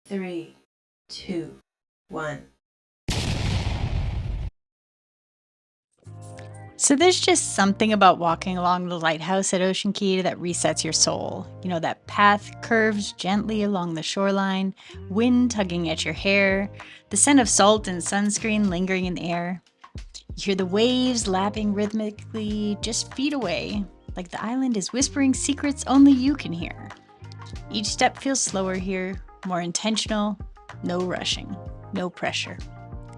3, 2, 1. So there's just something about walking along the lighthouse at Ocean Cay that resets your soul. You know, that path curves gently along the shoreline, wind tugging at your hair, the scent of salt and sunscreen lingering in the air. You hear the waves lapping rhythmically just feet away, like the island is whispering secrets only you can hear. Each step feels slower here, more intentional, no rushing, no pressure.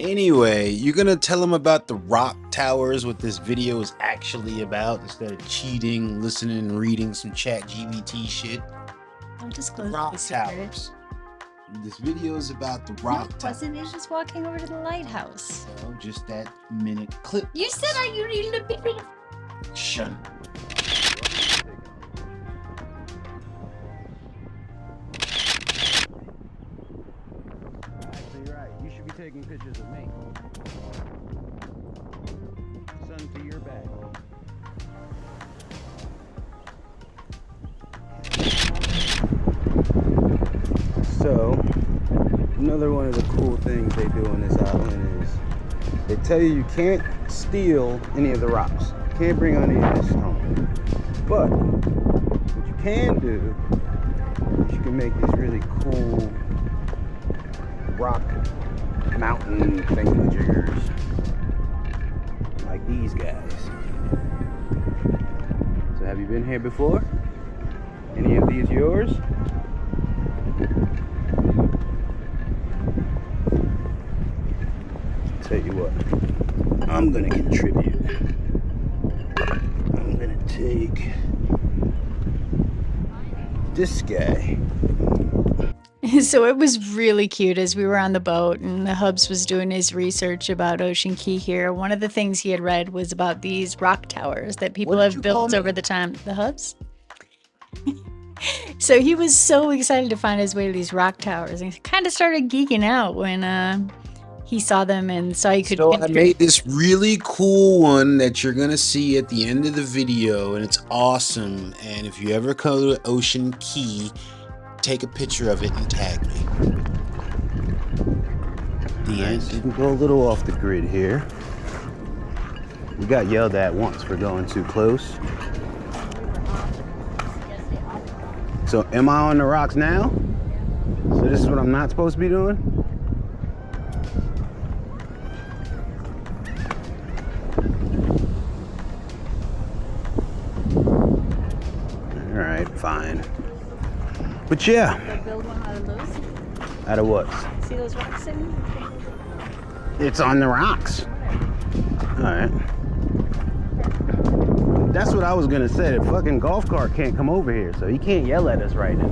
Anyway, you're gonna tell them about the rock towers, what this video is actually about, instead of cheating, listening, and reading some chat GBT shit. Don't disclose Rock the secret. towers. This video is about the rock towers. Wasn't it just walking over to the lighthouse? So just that minute clip. You said, are you reading the video? Shut up. Actually, you're right. You should be taking pictures of me. Sun to your back. So, another one of the cool things they do on this island is they tell you can't steal any of the rocks. You can't bring any of this stone. But what you can do is you can make these really cool rock mountain thingamajiggers like these guys. So have you been here before? Any of these yours? Tell you what, I'm gonna contribute. I'm gonna take this guy. So it was really cute as we were on the boat and the Hubs was doing his research about Ocean Cay here. One of the things he had read was about these rock towers that people What did have you call built me? over the time. The Hubs? So he was so excited to find his way to these rock towers and he kind of started geeking out when he saw them and saw you could. So I made this really cool one that you're gonna see at the end of the video, and it's awesome. And if you ever come to Ocean Cay, take a picture of it and tag me. The end. So you can go a little off the grid here. We got yelled at once for going too close. So am I on the rocks now? So this is what I'm not supposed to be doing? All right, fine. But yeah. Build one out of those. Out of what? See those rocks sitting? It's on the rocks. All right. That's what I was gonna say. The fucking golf cart can't come over here, so he can't yell at us right now.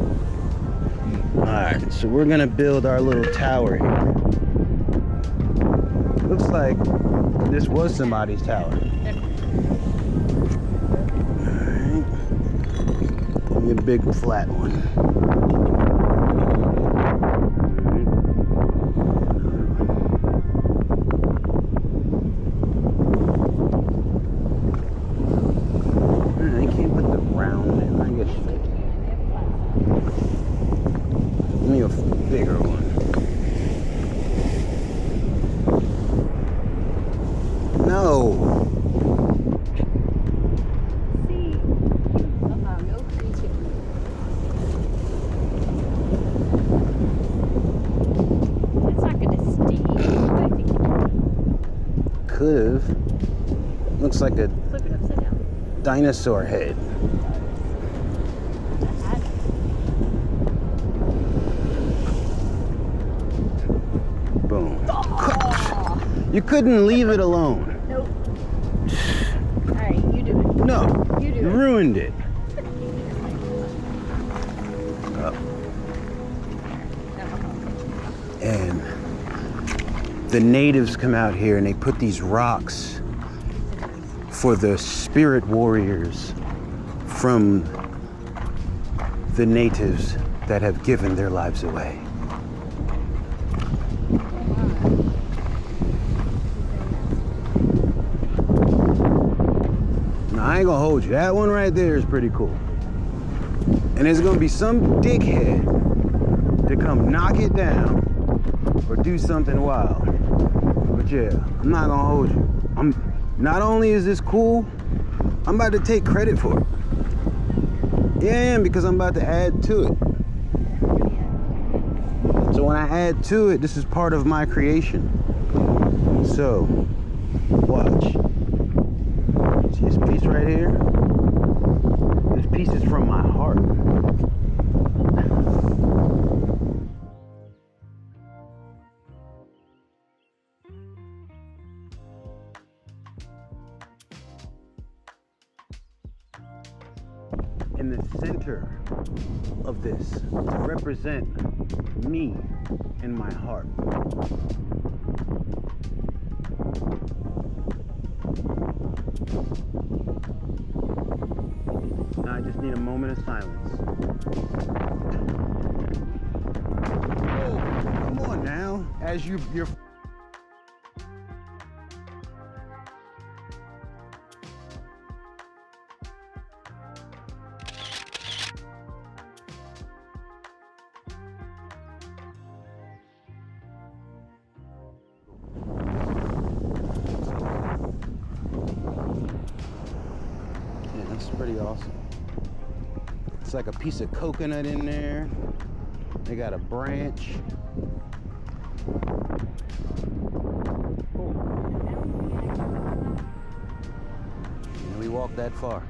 All right, so we're gonna build our little tower here. Looks like this was somebody's tower. All right. Give me a big flat one. I can't put the round in. I guess. Give me a bigger one. No. No creativity. It's not gonna stay. Could have. Looks like a Flip it upside down. dinosaur head. Boom. You couldn't leave it alone. Nope. Alright, you do it. No, You do you it. ruined it. And the natives come out here and they put these rocks for the spirit warriors from the natives that have given their lives away. Now, I ain't gonna hold you. That one right there is pretty cool. And there's gonna be some dickhead to come knock it down or do something wild. But yeah, I'm not gonna hold you. Not only is this cool, I'm about to take credit for it. Yeah, I am, because I'm about to add to it. So when I add to it, this is part of my creation. So, watch. See this piece right here? This piece is from my heart. In the center of this, to represent me and my heart. Now I just need a moment of silence. Oh, come on now. As you're That's pretty awesome. It's like a piece of coconut in there. They got a branch. Cool. And we walked that far.